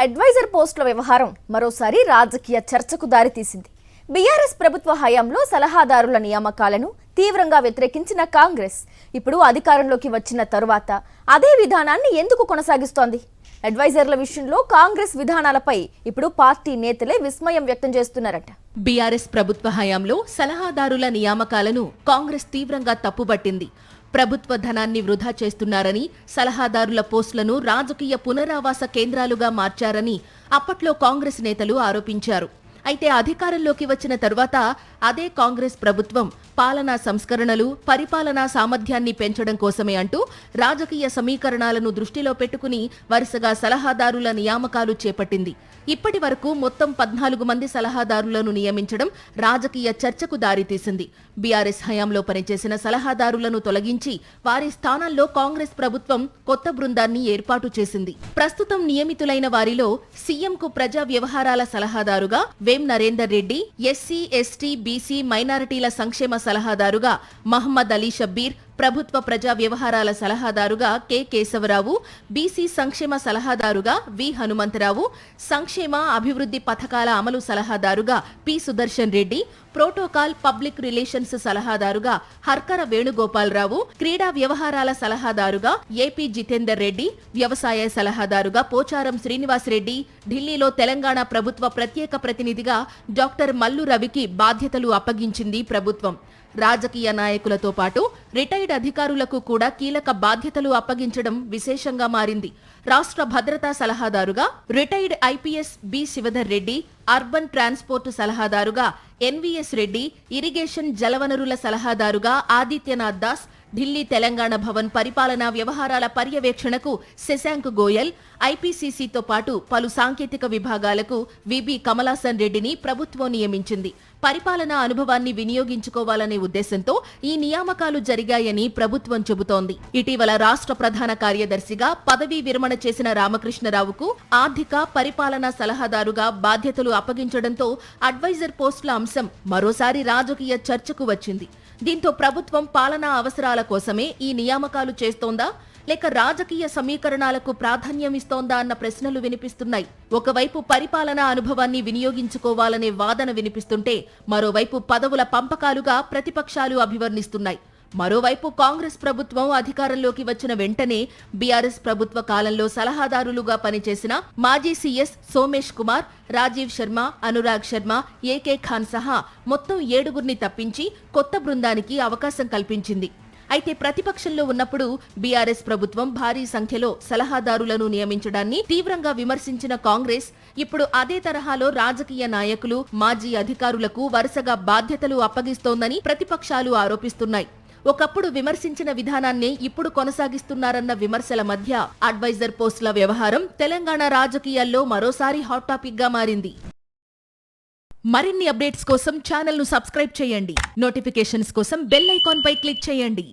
Advisor పోస్టుల వ్యవహారం మరోసారి రాజకీయ చర్చకు దారితీసింది. బీఆర్ఎస్ ప్రభుత్వ హయాంలో సలహాదారుల నియామకాలను తీవ్రంగా వ్యతిరేకించిన కాంగ్రెస్ ఇప్పుడు అధికారంలోకి వచ్చిన తరువాత అదే విధానాన్ని ఎందుకు కొనసాగిస్తోంది? అడ్వైజర్ల విషయంలో కాంగ్రెస్ విధానాలపై ఇప్పుడు పార్టీ నేతలే విస్మయం వ్యక్తం చేస్తున్నారట. బీఆర్ఎస్ ప్రభుత్వ హయాంలో సలహాదారుల నియామకాలను కాంగ్రెస్ తీవ్రంగా తప్పుబట్టింది. ప్రభుత్వ ధనాన్ని వృధా చేస్తున్నారని, సలహాదారుల పోస్టులను రాజకీయ పునరావాస కేంద్రాలుగా మార్చారని అప్పట్లో కాంగ్రెస్ నేతలు ఆరోపించారు. అయితే అధికారంలోకి వచ్చిన తరువాత అదే కాంగ్రెస్ ప్రభుత్వం పాలనా సంస్కరణలు, పరిపాలనా సామర్థ్యాన్ని పెంచడం కోసమే అంటూ రాజకీయ సమీకరణాలను దృష్టిలో పెట్టుకుని వరుసగా సలహాదారుల నియామకాలు చేపట్టింది. ఇప్పటి వరకు మొత్తం 14 మంది సలహాదారులను నియమించడం రాజకీయ చర్చకు దారితీసింది. బీఆర్ఎస్ హయాంలో పనిచేసిన సలహాదారులను తొలగించి వారి స్థానాల్లో కాంగ్రెస్ ప్రభుత్వం కొత్త బృందాన్ని ఏర్పాటు చేసింది. ప్రస్తుతం నియమితులైన వారిలో సీఎంకు ప్రజా వ్యవహారాల సలహాదారుగా Vem Narender Reddy, SC, ST, BC, మైనారిటీల సంక్షేమ సలహాదారుగా మహమ్మద్ అలీ షబ్బీర్, ప్రభుత్వ ప్రజా వ్యవహారాల సలహాదారుగా కె కేశవరావు, బీసీ సంక్షేమ సలహాదారుగా వి హనుమంతరావు, సంక్షేమ అభివృద్ధి పథకాల అమలు సలహాదారుగా P Sudarshan Reddy, protocol public relations సలహాదారుగా హర్కర వేణుగోపాలరావు, క్రీడా వ్యవహారాల సలహాదారుగా ఏపీ జితేందర్ రెడ్డి, వ్యవసాయ సలహాదారుగా పోచారం శ్రీనివాస్ రెడ్డి, ఢిల్లీలో తెలంగాణ ప్రభుత్వ ప్రత్యేక ప్రతినిధిగా డాక్టర్ మల్లు రవికి బాధ్యతలు అప్పగించింది ప్రభుత్వం. రాజకీయ నాయకులతో పాటు రిటైర్డ్ అధికారులకు కూడా కీలక బాధ్యతలు అప్పగించడం విశేషంగా మారింది. రాష్ట్ర భద్రతా సలహాదారుగా retired IPS B Shivadhar Reddy, urban transport సలహాదారుగా ఎన్వీఎస్ రెడ్డి, ఇరిగేషన్ జలవనరుల సలహాదారుగా ఆదిత్యనాథ్ దాస్, ఢిల్లీ తెలంగాణ భవన్ పరిపాలనా వ్యవహారాల పర్యవేక్షణకు శశాంక్ గోయల్, ఐపీసీసీతో పాటు పలు సాంకేతిక విభాగాలకు విబి కమలాసన్ రెడ్డిని ప్రభుత్వం నియమించింది. పరిపాలనా అనుభవాన్ని వినియోగించుకోవాలనే ఉద్దేశంతో ఈ నియామకాలు జరిగాయని ప్రభుత్వం చెబుతోంది. ఇటీవల రాష్ట్ర ప్రధాన కార్యదర్శిగా పదవీ విరమణ చేసిన రామకృష్ణరావుకు ఆర్థిక, పరిపాలనా సలహాదారుగా బాధ్యతలు అప్పగించడంతో అడ్వైజర్ పోస్టుల అంశం మరోసారి రాజకీయ చర్చకు వచ్చింది. దీంతో ప్రభుత్వం పాలనా అవసరాల కోసమే ఈ నియామకాలు చేస్తోందా, లేక రాజకీయ సమీకరణాలకు ప్రాధాన్యమిస్తోందా అన్న ప్రశ్నలు వినిపిస్తున్నాయి. ఒకవైపు పరిపాలనా అనుభవాన్ని వినియోగించుకోవాలనే వాదన వినిపిస్తుంటే, మరోవైపు పదవుల పంపకాలుగా ప్రతిపక్షాలు అభివర్ణిస్తున్నాయి. మరోవైపు కాంగ్రెస్ ప్రభుత్వం అధికారంలోకి వచ్చిన వెంటనే బీఆర్ఎస్ ప్రభుత్వ కాలంలో సలహాదారులుగా పనిచేసిన మాజీ సీఎస్ సోమేష్ కుమార్, రాజీవ్ శర్మ, అనురాగ్ శర్మ, ఏకే ఖాన్ సహా మొత్తం 7గురిని తప్పించి కొత్త బృందానికి అవకాశం కల్పించింది. అయితే ప్రతిపక్షంలో ఉన్నప్పుడు బీఆర్ఎస్ ప్రభుత్వం భారీ సంఖ్యలో సలహాదారులను నియమించడాన్ని తీవ్రంగా విమర్శించిన కాంగ్రెస్ ఇప్పుడు అదే తరహాలో రాజకీయ నాయకులు, మాజీ అధికారులకు వరుసగా బాధ్యతలు అప్పగిస్తోందని ప్రతిపక్షాలు ఆరోపిస్తున్నాయి. ఒకప్పుడు విమర్శించిన విధానాన్నే ఇప్పుడు కొనసాగిస్తున్నారన్న విమర్శల మధ్య అడ్వైజర్ పోస్టుల వ్యవహారం తెలంగాణ రాజకీయాల్లో మరోసారి హాట్ టాపిక్ గా మారింది. మరిన్ని అప్డేట్స్ కోసం ఛానల్ ను సబ్స్క్రైబ్ చేయండి. నోటిఫికేషన్స్ కోసం బెల్ ఐకాన్ పై క్లిక్ చేయండి.